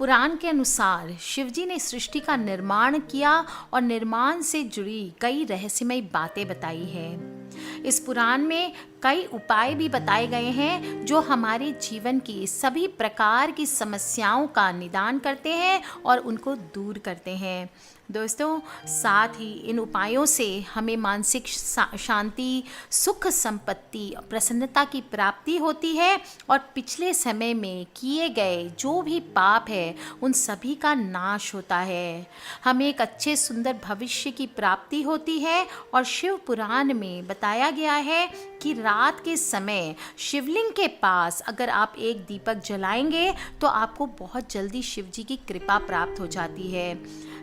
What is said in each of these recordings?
पुराण के अनुसार शिवजी ने सृष्टि का निर्माण किया और निर्माण से जुड़ी कई रहस्यमयी बातें बताई हैं। इस पुराण में कई उपाय भी बताए गए हैं जो हमारे जीवन की सभी प्रकार की समस्याओं का निदान करते हैं और उनको दूर करते हैं। दोस्तों, साथ ही इन उपायों से हमें मानसिक शांति, सुख, संपत्ति, प्रसन्नता की प्राप्ति होती है और पिछले समय में किए गए जो भी पाप है उन सभी का नाश होता है। हमें एक अच्छे सुंदर भविष्य की प्राप्ति होती है और शिव पुराण में बताया गया है कि रात के समय शिवलिंग के पास अगर आप एक दीपक जलाएंगे तो आपको बहुत जल्दी शिव जी की कृपा प्राप्त हो जाती है।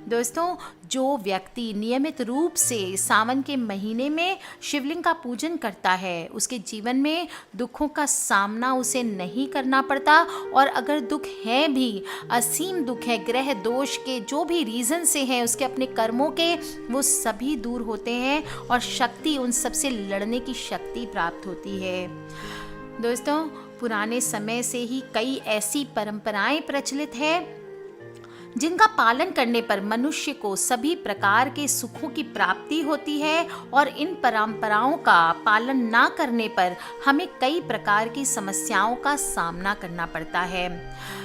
दोस्तों, जो व्यक्ति नियमित रूप से सावन के महीने में शिवलिंग का पूजन करता है उसके जीवन में दुखों का सामना उसे नहीं करना पड़ता, और अगर दुख है भी, असीम दुख है, ग्रह दोष के जो भी रीज़न से हैं, उसके अपने कर्मों के, वो सभी दूर होते हैं और शक्ति, उन सब से लड़ने की शक्ति प्राप्त होती है। दोस्तों, पुराने समय से ही कई ऐसी परंपराएं प्रचलित है जिनका पालन करने पर मनुष्य को सभी प्रकार के सुखों की प्राप्ति होती है, और इन परंपराओं का पालन ना करने पर हमें कई प्रकार की समस्याओं का सामना करना पड़ता है।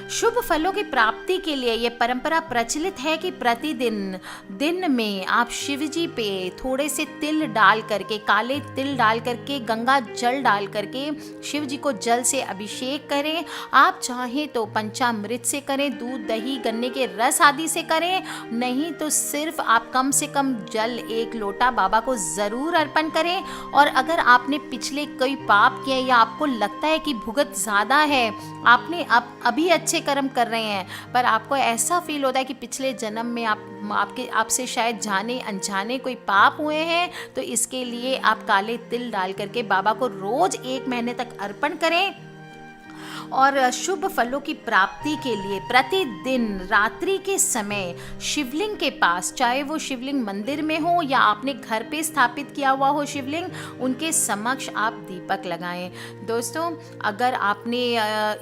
शुभ फलों की प्राप्ति के लिए ये परंपरा प्रचलित है कि प्रतिदिन दिन में आप शिव जी पे थोड़े से तिल डाल करके, काले तिल डाल करके, गंगा जल डाल करके शिव जी को जल से अभिषेक करें। आप चाहें तो पंचामृत से करें, दूध, दही, गन्ने के रस आदि से करें, नहीं तो सिर्फ आप कम से कम जल 1 लोटा बाबा को ज़रूर अर्पण करें। और अगर आपने पिछले कोई पाप किए या आपको लगता है कि भुगत ज़्यादा है, आपने अभी अच्छे कर्म कर रहे हैं पर आपको ऐसा फील होता है कि पिछले जन्म में आपसे शायद जाने अनजाने कोई पाप हुए हैं, तो इसके लिए आप काले तिल डाल करके बाबा को रोज़ 1 महीने तक अर्पण करें। और शुभ फलों की प्राप्ति के लिए प्रतिदिन रात्रि के समय शिवलिंग के पास, चाहे वो शिवलिंग मंदिर में हो या आपने घर पे स्थापित किया हुआ हो शिवलिंग, उनके समक्ष आप दीपक लगाएं। दोस्तों, अगर आपने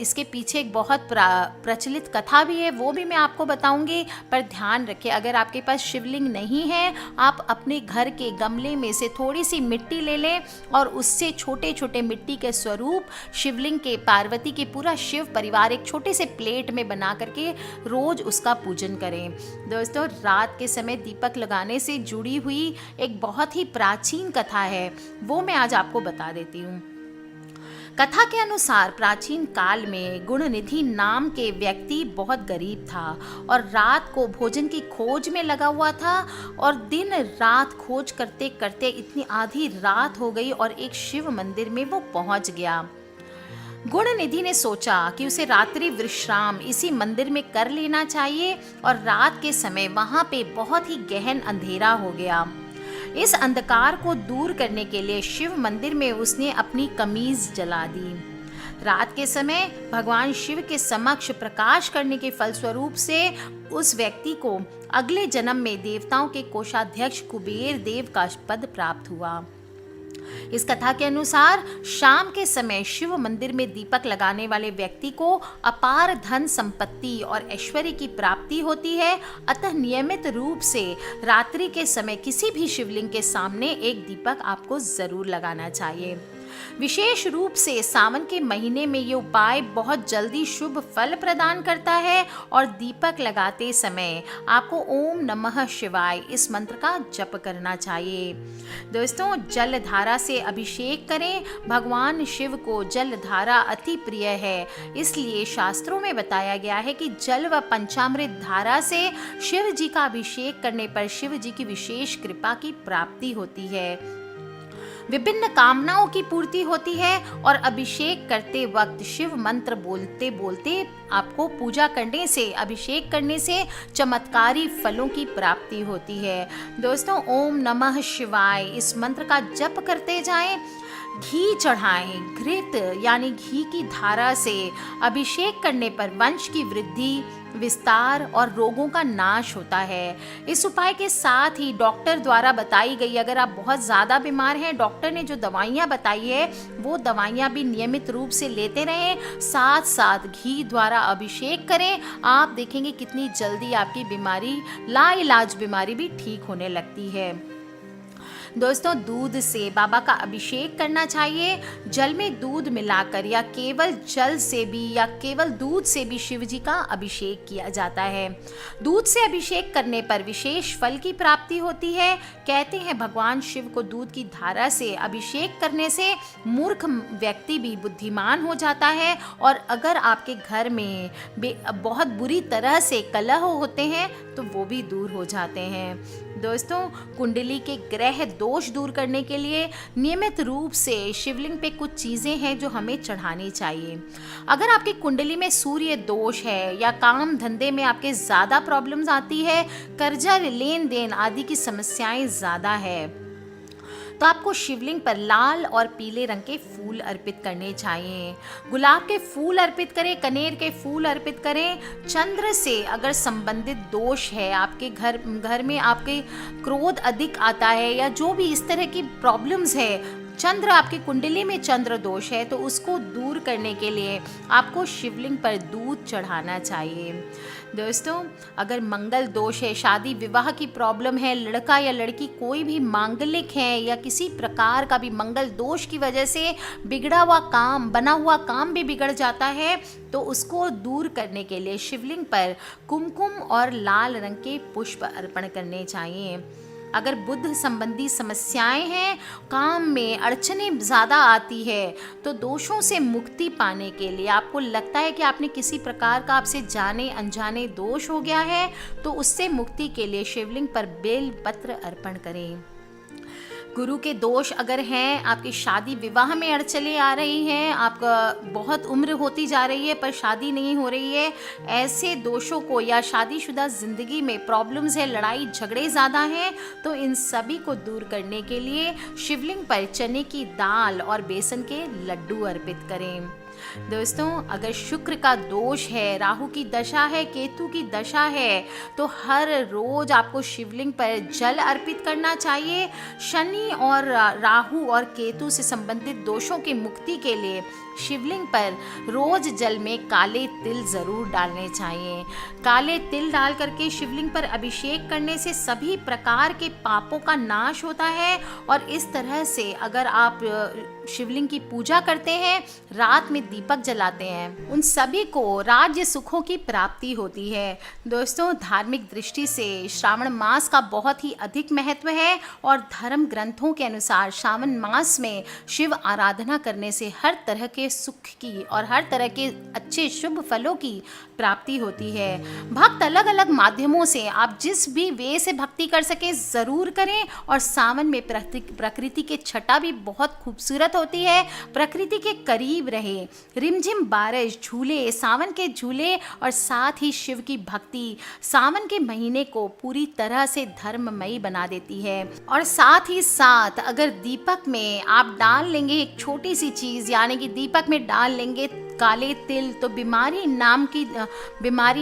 इसके पीछे एक बहुत प्रचलित कथा भी है, वो भी मैं आपको बताऊंगी, पर ध्यान रखें अगर आपके पास शिवलिंग नहीं है, आप अपने घर के गमले में से थोड़ी सी मिट्टी ले लें और उससे छोटे छोटे मिट्टी के स्वरूप शिवलिंग के, पार्वती के, पूरा शिव परिवार एक छोटे से प्लेट में बना करके रोज उसका पूजन करें। दोस्तों, रात के समय दीपक लगाने से जुड़ी हुई एक बहुत ही प्राचीन कथा है, वो मैं आज आपको बता देती हूँ। कथा के अनुसार प्राचीन काल में गुणनिधि नाम के व्यक्ति बहुत गरीब था और रात को भोजन की खोज में लगा हुआ था, और दिन रात खोज करते करते इतनी आधी रात हो गई और एक शिव मंदिर में वो पहुंच गया। गुणनिधि ने सोचा कि उसे रात्रि विश्राम इसी मंदिर में कर लेना चाहिए, और रात के समय वहां पे बहुत ही गहन अंधेरा हो गया। इस अंधकार को दूर करने के लिए शिव मंदिर में उसने अपनी कमीज जला दी। रात के समय भगवान शिव के समक्ष प्रकाश करने के फलस्वरूप से उस व्यक्ति को अगले जन्म में देवताओं के कोषाध्यक्ष कुबेर देव का पद प्राप्त हुआ। इस कथा के अनुसार शाम के समय शिव मंदिर में दीपक लगाने वाले व्यक्ति को अपार धन संपत्ति और ऐश्वर्य की प्राप्ति होती है। अतः नियमित रूप से रात्रि के समय किसी भी शिवलिंग के सामने एक दीपक आपको जरूर लगाना चाहिए। विशेष रूप से सावन के महीने में ये उपाय बहुत जल्दी शुभ फल प्रदान करता है, और दीपक लगाते समय आपको ओम नमः शिवाय इस मंत्र का जप करना चाहिए। दोस्तों, जल धारा से अभिषेक करें। भगवान शिव को जल धारा अति प्रिय है, इसलिए शास्त्रों में बताया गया है कि जल व पंचामृत धारा से शिव जी का अभिषेक करने पर शिव जी की विशेष कृपा की प्राप्ति होती है, विभिन्न कामनाओं की पूर्ति होती है, और अभिषेक करते वक्त शिव मंत्र बोलते बोलते आपको पूजा करने से, अभिषेक करने से चमत्कारी फलों की प्राप्ति होती है। दोस्तों, ओम नमः शिवाय इस मंत्र का जप करते जाएं। घी चढ़ाएं। घृत यानी घी की धारा से अभिषेक करने पर वंश की वृद्धि, विस्तार और रोगों का नाश होता है। इस उपाय के साथ ही डॉक्टर द्वारा बताई गई, अगर आप बहुत ज़्यादा बीमार हैं, डॉक्टर ने जो दवाइयाँ बताई है वो दवाइयाँ भी नियमित रूप से लेते रहें। साथ साथ घी द्वारा अभिषेक करें। आप देखेंगे कितनी जल्दी आपकी बीमारी, लाइलाज बीमारी भी ठीक होने लगती है। दोस्तों, दूध से बाबा का अभिषेक करना चाहिए। जल में दूध मिलाकर या केवल जल से भी या केवल दूध से भी शिव जी का अभिषेक किया जाता है। दूध से अभिषेक करने पर विशेष फल की प्राप्ति होती है। कहते हैं भगवान शिव को दूध की धारा से अभिषेक करने से मूर्ख व्यक्ति भी बुद्धिमान हो जाता है, और अगर आपके घर में बहुत बुरी तरह से कलह होते हैं तो वो भी दूर हो जाते हैं। दोस्तों, कुंडली के ग्रह दोष दूर करने के लिए नियमित रूप से शिवलिंग पे कुछ चीज़ें हैं जो हमें चढ़ानी चाहिए। अगर आपकी कुंडली में सूर्य दोष है या काम धंधे में आपके ज़्यादा प्रॉब्लम्स आती है, कर्जा लेन देन आदि की समस्याएं ज़्यादा है, तो आपको शिवलिंग पर लाल और पीले रंग के फूल अर्पित करने चाहिए। गुलाब के फूल अर्पित करें, कनेर के फूल अर्पित करें। चंद्र से अगर संबंधित दोष है, आपके घर में आपके क्रोध अधिक आता है या जो भी इस तरह की प्रॉब्लम्स है, चंद्र आपकी कुंडली में चंद्र दोष है, तो उसको दूर करने के लिए आपको शिवलिंग पर दूध चढ़ाना चाहिए। दोस्तों, अगर मंगल दोष है, शादी विवाह की प्रॉब्लम है, लड़का या लड़की कोई भी मांगलिक है या किसी प्रकार का भी मंगल दोष की वजह से बिगड़ा हुआ काम, बना हुआ काम भी बिगड़ जाता है, तो उसको दूर करने के लिए शिवलिंग पर कुमकुम और लाल रंग के पुष्प अर्पण करने चाहिए। अगर बुद्ध संबंधी समस्याएं हैं, काम में अड़चनें ज़्यादा आती है, तो दोषों से मुक्ति पाने के लिए आपको लगता है कि आपने किसी प्रकार का आपसे जाने अनजाने दोष हो गया है, तो उससे मुक्ति के लिए शिवलिंग पर बेल पत्र अर्पण करें। गुरु के दोष अगर हैं, आपकी शादी विवाह में अड़चनें आ रही हैं, आपका बहुत उम्र होती जा रही है पर शादी नहीं हो रही है, ऐसे दोषों को, या शादीशुदा ज़िंदगी में प्रॉब्लम्स है, लड़ाई झगड़े ज़्यादा हैं, तो इन सभी को दूर करने के लिए शिवलिंग पर चने की दाल और बेसन के लड्डू अर्पित करें। दोस्तों, अगर शुक्र का दोष है, राहु की दशा है, केतु की दशा है, तो हर रोज आपको शिवलिंग पर जल अर्पित करना चाहिए। शनि और राहु और केतु से संबंधित दोषों की मुक्ति के लिए शिवलिंग पर रोज जल में काले तिल जरूर डालने चाहिए। काले तिल डाल करके शिवलिंग पर अभिषेक करने से सभी प्रकार के पापों का नाश होता है, और इस तरह से अगर आप शिवलिंग की पूजा करते हैं, रात में दीपक जलाते हैं, उन सभी को राज्य सुखों की प्राप्ति होती है। दोस्तों, धार्मिक दृष्टि से श्रावण मास का बहुत ही अधिक महत्व है, और धर्म ग्रंथों के अनुसार श्रावण मास में शिव आराधना करने से हर तरह के सुख की और हर तरह के अच्छे शुभ फलों की प्राप्ति होती है। भक्त अलग अलग माध्यमों से, आप जिस भी वे से भक्ति कर सके ज़रूर करें। और सावन में प्रकृति के छटा भी बहुत खूबसूरत होती है। प्रकृति के करीब रहे, रिमझिम बारिश, झूले, सावन के झूले और साथ ही शिव की भक्ति सावन के महीने को पूरी तरह से धर्ममयी बना देती है। और साथ ही साथ अगर दीपक में आप डाल लेंगे एक छोटी सी चीज़, यानी कि दीपक में डाल लेंगे काले तिल, तो बीमारी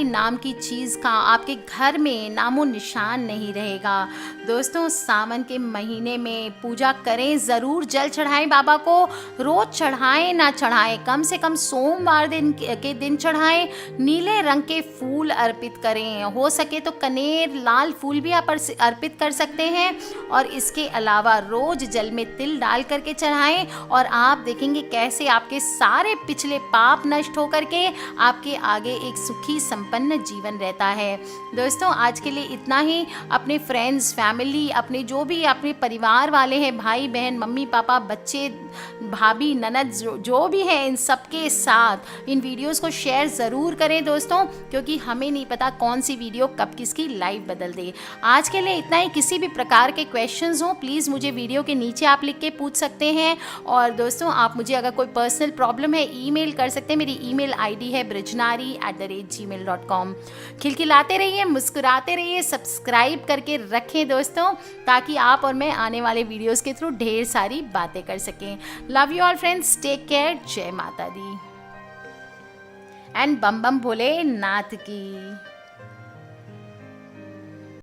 नाम की चीज़ का आपके घर में नामो निशान नहीं रहेगा। दोस्तों, सावन के महीने में पूजा करें ज़रूर, जल चढ़ाएं बाबा को, रोज़ चढ़ाएं ना चढ़ाएं, कम से कम सोमवार के दिन चढ़ाएं। नीले रंग के फूल अर्पित करें, हो सके तो कनेर, लाल फूल भी आप अर्पित कर सकते हैं। और इसके अलावा रोज़ जल में तिल डाल करके चढ़ाएं, और आप देखेंगे कैसे आपके सारे पिछले पाप नष्ट होकर के आपके आगे एक सुखी संपन्न जीवन रहता है। दोस्तों, आज के लिए इतना ही। अपने फ्रेंड्स, फैमिली, अपने जो भी अपने परिवार वाले हैं, भाई बहन, मम्मी पापा, बच्चे, भाभी, ननद, जो भी है, इन सबके साथ इन वीडियोस को शेयर ज़रूर करें दोस्तों, क्योंकि हमें नहीं पता कौन सी वीडियो कब किसकी लाइफ बदल दे। आज के लिए इतना ही। किसी भी प्रकार के क्वेश्चंस हो, प्लीज़ मुझे वीडियो के नीचे आप लिख के पूछ सकते हैं। और दोस्तों, आप मुझे अगर कोई पर्सनल प्रॉब्लम है ईमेल कर सकते हैं। मेरी ईमेल आईडी है brijnari@gmail.com। खिलखिलाते रहिए, मुस्कुराते रहिए, सब्सक्राइब करके रखें दोस्तों, ताकि आप और मैं आने वाले वीडियोस के थ्रू ढेर सारी बातें कर सकें। Love you all friends, take care, जय माता दी एंड बम बम भोले नाथ की।